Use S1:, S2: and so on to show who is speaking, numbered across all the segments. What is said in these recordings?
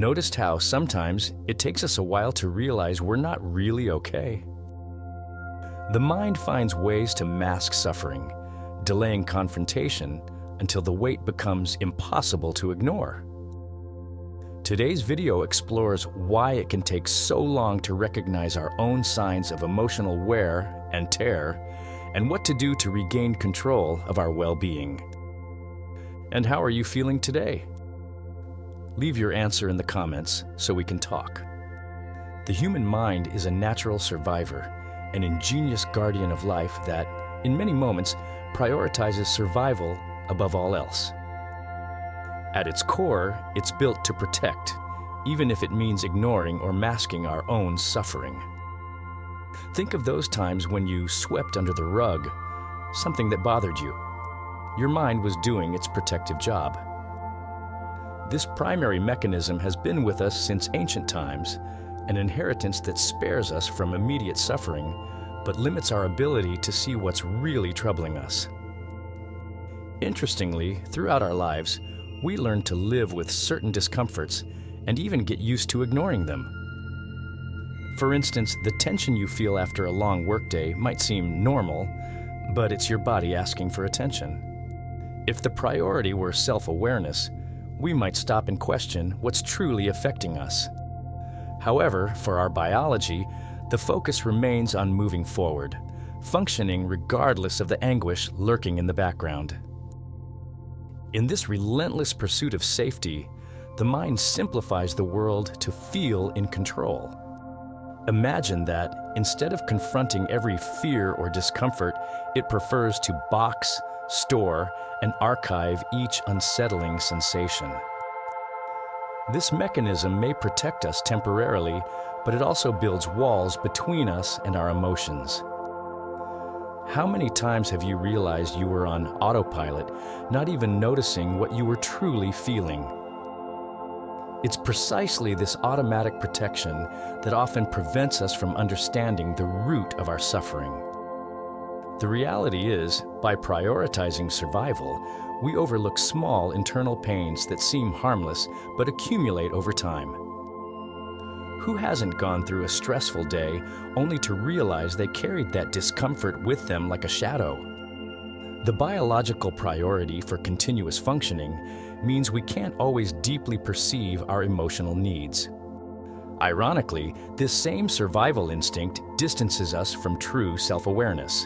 S1: Noticed how sometimes it takes us a while to realize we're not really okay? The mind finds ways to mask suffering, delaying confrontation until the weight becomes impossible to ignore. Today's video explores why it can take so long to recognize our own signs of emotional wear and tear, and what to do to regain control of our well-being. And how are you feeling today? Leave your answer in the comments so we can talk. The human mind is a natural survivor, an ingenious guardian of life that, in many moments, prioritizes survival above all else. At its core, it's built to protect, even if it means ignoring or masking our own suffering. Think of those times when you swept under the rug something that bothered you. Your mind was doing its protective job. This primary mechanism has been with us since ancient times, an inheritance that spares us from immediate suffering, but limits our ability to see what's really troubling us. Interestingly, throughout our lives, we learn to live with certain discomforts and even get used to ignoring them. For instance, the tension you feel after a long workday might seem normal, but it's your body asking for attention. If the priority were self-awareness, we might stop and question what's truly affecting us. However, for our biology, the focus remains on moving forward, functioning regardless of the anguish lurking in the background. In this relentless pursuit of safety, the mind simplifies the world to feel in control. Imagine that, instead of confronting every fear or discomfort, it prefers to box, store, and archive each unsettling sensation. This mechanism may protect us temporarily, but it also builds walls between us and our emotions. How many times have you realized you were on autopilot, not even noticing what you were truly feeling? It's precisely this automatic protection that often prevents us from understanding the root of our suffering. The reality is, by prioritizing survival, we overlook small internal pains that seem harmless but accumulate over time. Who hasn't gone through a stressful day only to realize they carried that discomfort with them like a shadow? The biological priority for continuous functioning means we can't always deeply perceive our emotional needs. Ironically, this same survival instinct distances us from true self-awareness.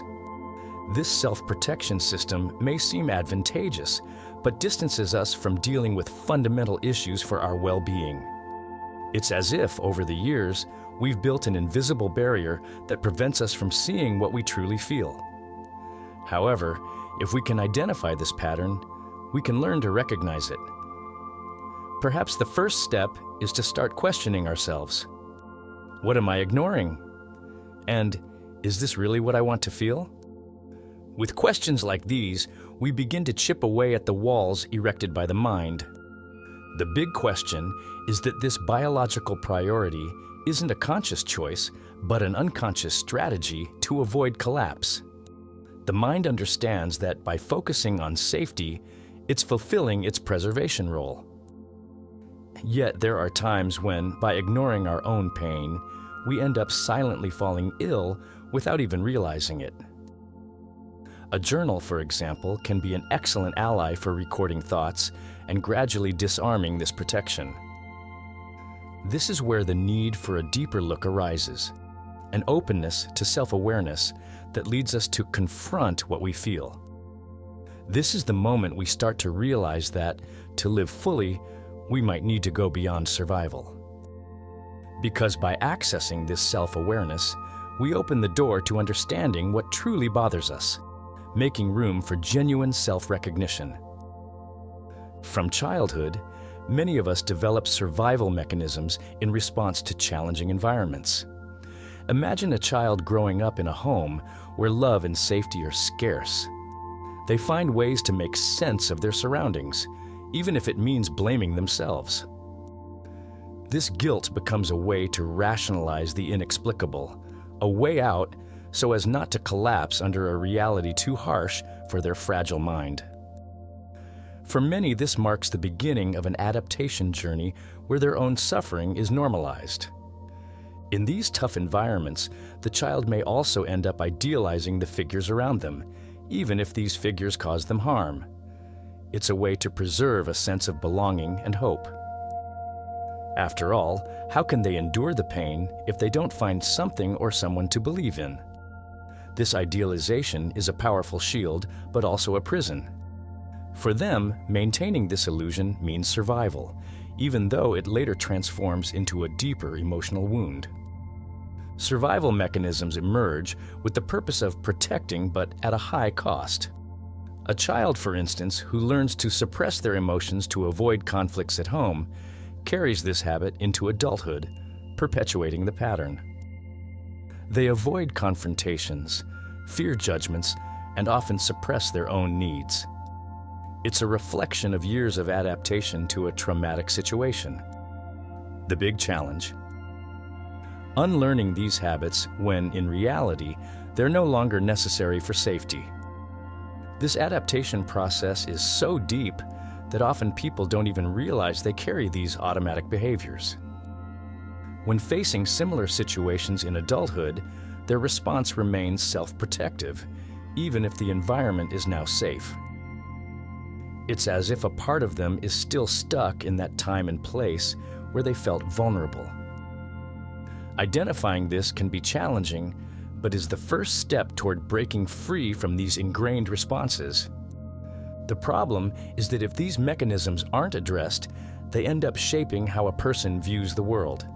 S1: This self-protection system may seem advantageous, but distances us from dealing with fundamental issues for our well-being. It's as if, over the years, we've built an invisible barrier that prevents us from seeing what we truly feel. However, if we can identify this pattern, we can learn to recognize it. Perhaps the first step is to start questioning ourselves. What am I ignoring? And is this really what I want to feel? With questions like these, we begin to chip away at the walls erected by the mind. The big question is that this biological priority isn't a conscious choice, but an unconscious strategy to avoid collapse. The mind understands that by focusing on safety, it's fulfilling its preservation role. Yet there are times when, by ignoring our own pain, we end up silently falling ill without even realizing it. A journal, for example, can be an excellent ally for recording thoughts and gradually disarming this protection. This is where the need for a deeper look arises, an openness to self-awareness that leads us to confront what we feel. This is the moment we start to realize that, to live fully, we might need to go beyond survival. Because by accessing this self-awareness, we open the door to understanding what truly bothers us, making room for genuine self-recognition. From childhood, many of us develop survival mechanisms in response to challenging environments. Imagine a child growing up in a home where love and safety are scarce. They find ways to make sense of their surroundings, even if it means blaming themselves. This guilt becomes a way to rationalize the inexplicable, a way out so as not to collapse under a reality too harsh for their fragile mind. For many, this marks the beginning of an adaptation journey where their own suffering is normalized. In these tough environments, the child may also end up idealizing the figures around them, even if these figures cause them harm. It's a way to preserve a sense of belonging and hope. After all, how can they endure the pain if they don't find something or someone to believe in? This idealization is a powerful shield, but also a prison. For them, maintaining this illusion means survival, even though it later transforms into a deeper emotional wound. Survival mechanisms emerge with the purpose of protecting, but at a high cost. A child, for instance, who learns to suppress their emotions to avoid conflicts at home, carries this habit into adulthood, perpetuating the pattern. They avoid confrontations, fear judgments, and often suppress their own needs. It's a reflection of years of adaptation to a traumatic situation. The big challenge: unlearning these habits when, in reality, they're no longer necessary for safety. This adaptation process is so deep that often people don't even realize they carry these automatic behaviors. When facing similar situations in adulthood, their response remains self-protective, even if the environment is now safe. It's as if a part of them is still stuck in that time and place where they felt vulnerable. Identifying this can be challenging, but is the first step toward breaking free from these ingrained responses. The problem is that if these mechanisms aren't addressed, they end up shaping how a person views the world.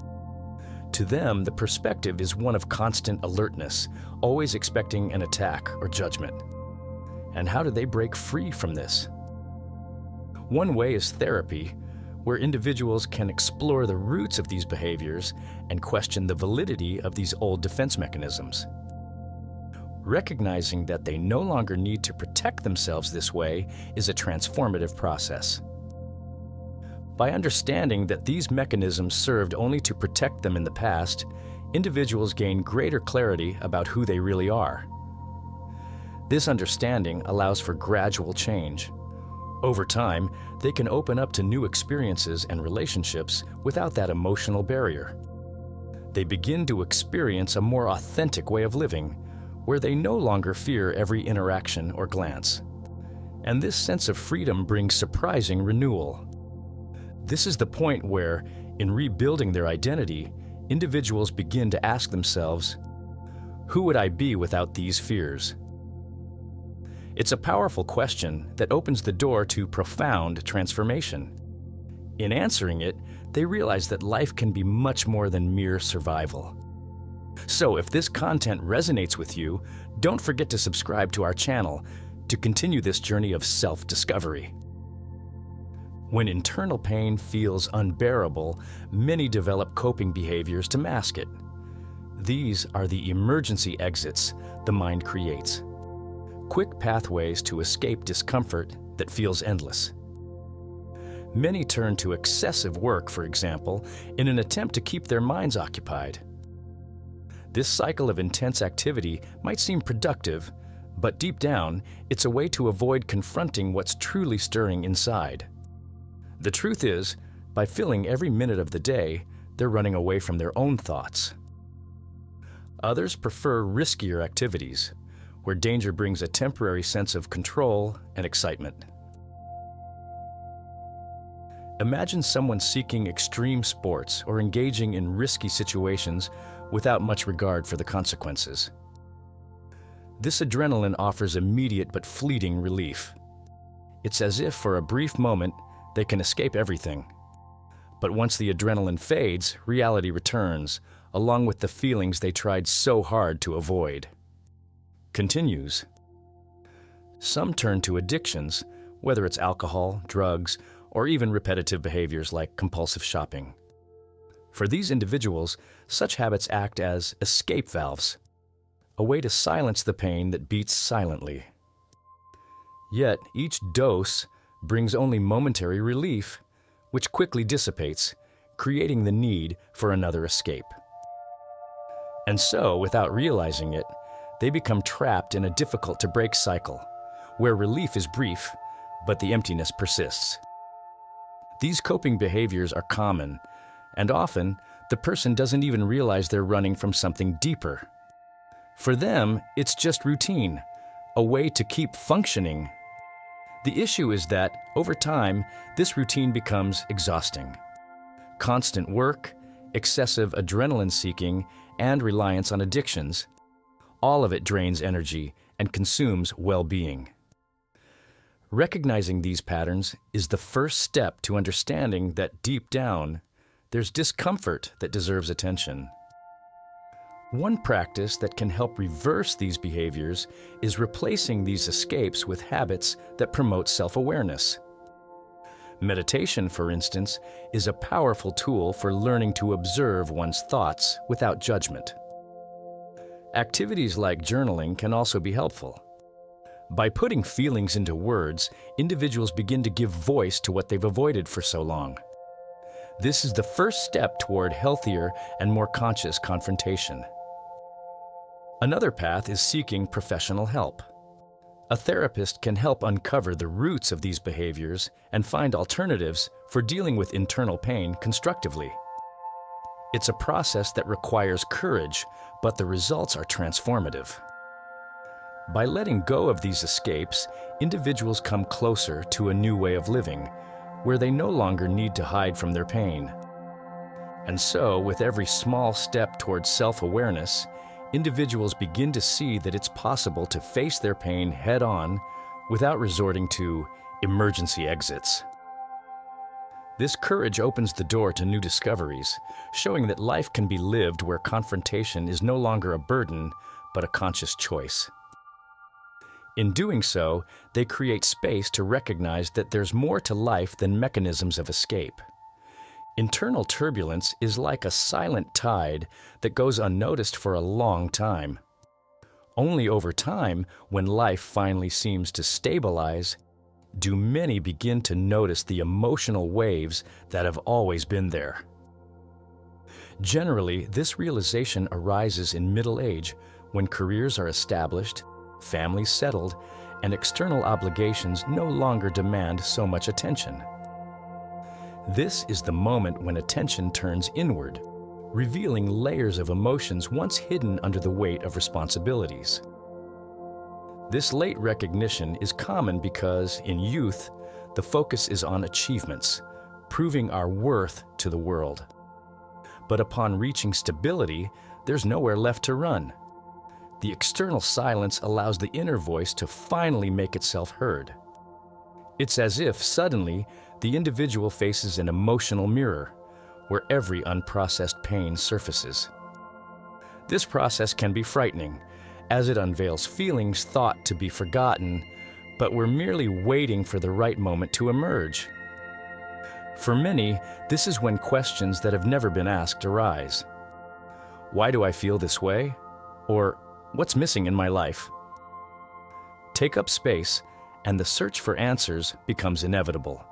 S1: To them, the perspective is one of constant alertness, always expecting an attack or judgment. And how do they break free from this? One way is therapy, where individuals can explore the roots of these behaviors and question the validity of these old defense mechanisms. Recognizing that they no longer need to protect themselves this way is a transformative process. By understanding that these mechanisms served only to protect them in the past, individuals gain greater clarity about who they really are. This understanding allows for gradual change. Over time, they can open up to new experiences and relationships without that emotional barrier. They begin to experience a more authentic way of living, where they no longer fear every interaction or glance. And this sense of freedom brings surprising renewal. This is the point where, in rebuilding their identity, individuals begin to ask themselves, who would I be without these fears? It's a powerful question that opens the door to profound transformation. In answering it, they realize that life can be much more than mere survival. So if this content resonates with you, don't forget to subscribe to our channel to continue this journey of self-discovery. When internal pain feels unbearable, many develop coping behaviors to mask it. These are the emergency exits the mind creates. Quick pathways to escape discomfort that feels endless. Many turn to excessive work, for example, in an attempt to keep their minds occupied. This cycle of intense activity might seem productive, but deep down, it's a way to avoid confronting what's truly stirring inside. The truth is, by filling every minute of the day, they're running away from their own thoughts. Others prefer riskier activities, where danger brings a temporary sense of control and excitement. Imagine someone seeking extreme sports or engaging in risky situations without much regard for the consequences. This adrenaline offers immediate but fleeting relief. It's as if for a brief moment they can escape everything. But once the adrenaline fades, reality returns, along with the feelings they tried so hard to avoid. Continues. Some turn to addictions, whether it's alcohol, drugs, or even repetitive behaviors like compulsive shopping. For these individuals, such habits act as escape valves, a way to silence the pain that beats silently. Yet each dose brings only momentary relief, which quickly dissipates, creating the need for another escape. And so, without realizing it, they become trapped in a difficult-to-break cycle, where relief is brief, but the emptiness persists. These coping behaviors are common, and often the person doesn't even realize they're running from something deeper. For them, it's just routine, a way to keep functioning. The issue is that, over time, this routine becomes exhausting. Constant work, excessive adrenaline seeking, and reliance on addictions, all of it drains energy and consumes well-being. Recognizing these patterns is the first step to understanding that deep down, there's discomfort that deserves attention. One practice that can help reverse these behaviors is replacing these escapes with habits that promote self-awareness. Meditation, for instance, is a powerful tool for learning to observe one's thoughts without judgment. Activities like journaling can also be helpful. By putting feelings into words, individuals begin to give voice to what they've avoided for so long. This is the first step toward healthier and more conscious confrontation. Another path is seeking professional help. A therapist can help uncover the roots of these behaviors and find alternatives for dealing with internal pain constructively. It's a process that requires courage, but the results are transformative. By letting go of these escapes, individuals come closer to a new way of living, where they no longer need to hide from their pain. And so, with every small step towards self-awareness, individuals begin to see that it's possible to face their pain head-on without resorting to emergency exits. This courage opens the door to new discoveries, showing that life can be lived where confrontation is no longer a burden, but a conscious choice. In doing so, they create space to recognize that there's more to life than mechanisms of escape. Internal turbulence is like a silent tide that goes unnoticed for a long time. Only over time, when life finally seems to stabilize, do many begin to notice the emotional waves that have always been there. Generally, this realization arises in middle age, when careers are established, families settled, and external obligations no longer demand so much attention. This is the moment when attention turns inward, revealing layers of emotions once hidden under the weight of responsibilities. This late recognition is common because, in youth, the focus is on achievements, proving our worth to the world. But upon reaching stability, there's nowhere left to run. The external silence allows the inner voice to finally make itself heard. It's as if, suddenly, the individual faces an emotional mirror, where every unprocessed pain surfaces. This process can be frightening, as it unveils feelings thought to be forgotten, but were merely waiting for the right moment to emerge. For many, this is when questions that have never been asked arise. Why do I feel this way? Or, what's missing in my life? Take up space, and the search for answers becomes inevitable.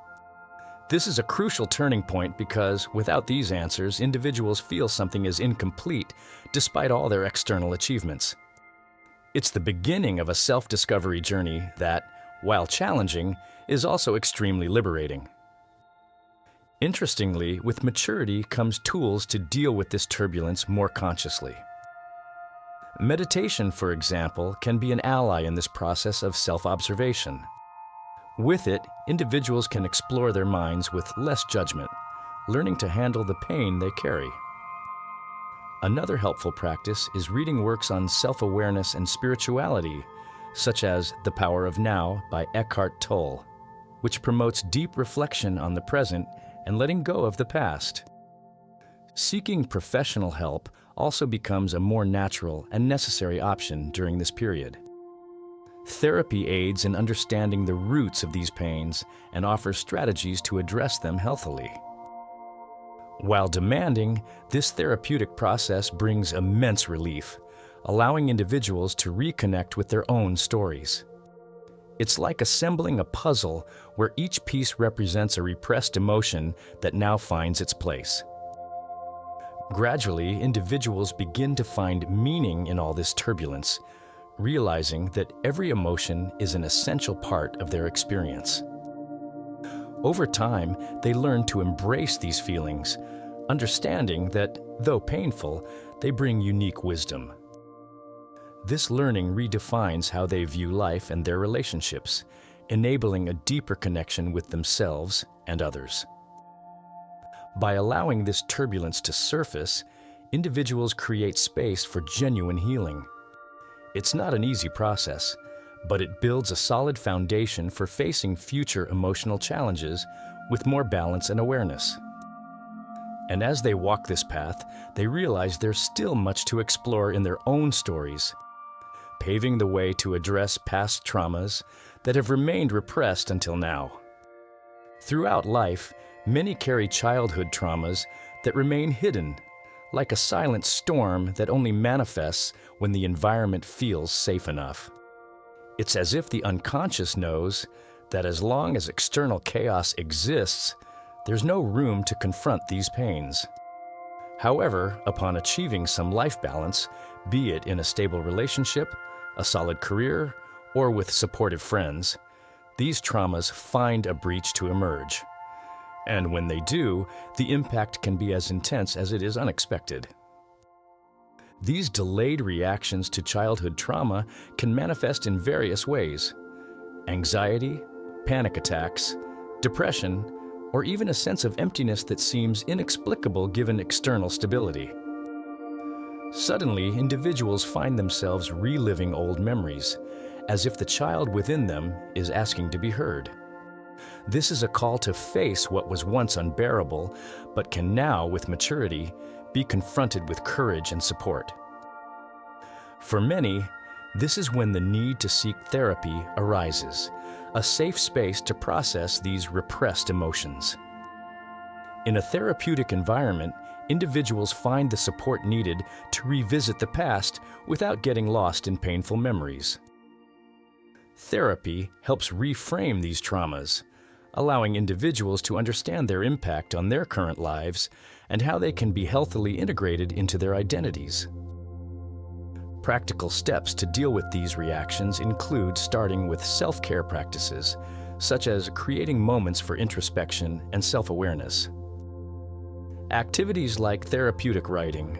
S1: This is a crucial turning point because, without these answers, individuals feel something is incomplete despite all their external achievements. It's the beginning of a self-discovery journey that, while challenging, is also extremely liberating. Interestingly, with maturity comes tools to deal with this turbulence more consciously. Meditation, for example, can be an ally in this process of self-observation. With it, individuals can explore their minds with less judgment, learning to handle the pain they carry. Another helpful practice is reading works on self-awareness and spirituality, such as The Power of Now by Eckhart Tolle, which promotes deep reflection on the present and letting go of the past. Seeking professional help also becomes a more natural and necessary option during this period. Therapy aids in understanding the roots of these pains and offers strategies to address them healthily. While demanding, this therapeutic process brings immense relief, allowing individuals to reconnect with their own stories. It's like assembling a puzzle where each piece represents a repressed emotion that now finds its place. Gradually, individuals begin to find meaning in all this turbulence, realizing that every emotion is an essential part of their experience. Over time, they learn to embrace these feelings, understanding that, though painful, they bring unique wisdom. This learning redefines how they view life and their relationships, enabling a deeper connection with themselves and others. By allowing this turbulence to surface, individuals create space for genuine healing. It's not an easy process, but it builds a solid foundation for facing future emotional challenges with more balance and awareness. And as they walk this path, they realize there's still much to explore in their own stories, paving the way to address past traumas that have remained repressed until now. Throughout life, many carry childhood traumas that remain hidden, like a silent storm that only manifests when the environment feels safe enough. It's as if the unconscious knows that as long as external chaos exists, there's no room to confront these pains. However, upon achieving some life balance, be it in a stable relationship, a solid career, or with supportive friends, these traumas find a breach to emerge. And when they do, the impact can be as intense as it is unexpected. These delayed reactions to childhood trauma can manifest in various ways: anxiety, panic attacks, depression, or even a sense of emptiness that seems inexplicable given external stability. Suddenly, individuals find themselves reliving old memories, as if the child within them is asking to be heard. This is a call to face what was once unbearable, but can now, with maturity, be confronted with courage and support. For many, this is when the need to seek therapy arises, a safe space to process these repressed emotions. In a therapeutic environment, individuals find the support needed to revisit the past without getting lost in painful memories. Therapy helps reframe these traumas, allowing individuals to understand their impact on their current lives and how they can be healthily integrated into their identities. Practical steps to deal with these reactions include starting with self-care practices, such as creating moments for introspection and self-awareness. Activities like therapeutic writing,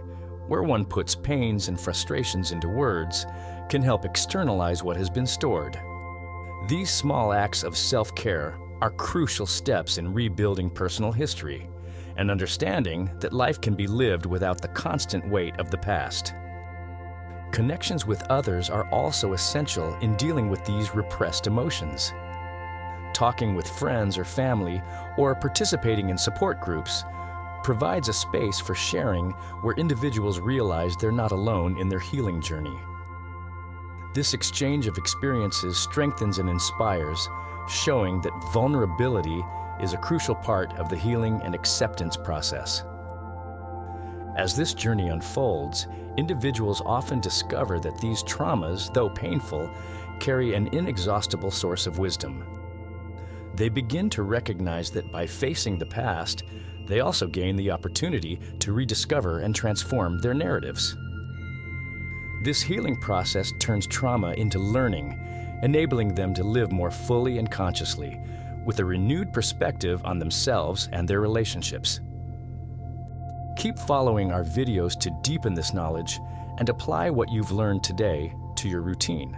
S1: where one puts pains and frustrations into words, can help externalize what has been stored. These small acts of self-care are crucial steps in rebuilding personal history and understanding that life can be lived without the constant weight of the past. Connections with others are also essential in dealing with these repressed emotions. Talking with friends or family or participating in support groups provides a space for sharing where individuals realize they're not alone in their healing journey. This exchange of experiences strengthens and inspires, showing that vulnerability is a crucial part of the healing and acceptance process. As this journey unfolds, individuals often discover that these traumas, though painful, carry an inexhaustible source of wisdom. They begin to recognize that by facing the past, they also gain the opportunity to rediscover and transform their narratives. This healing process turns trauma into learning, enabling them to live more fully and consciously, with a renewed perspective on themselves and their relationships. Keep following our videos to deepen this knowledge and apply what you've learned today to your routine.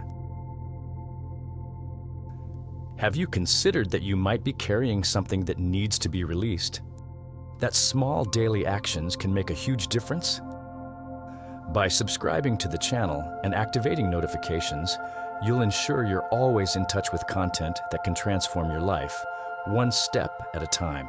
S1: Have you considered that you might be carrying something that needs to be released? That small daily actions can make a huge difference? By subscribing to the channel and activating notifications, you'll ensure you're always in touch with content that can transform your life, one step at a time.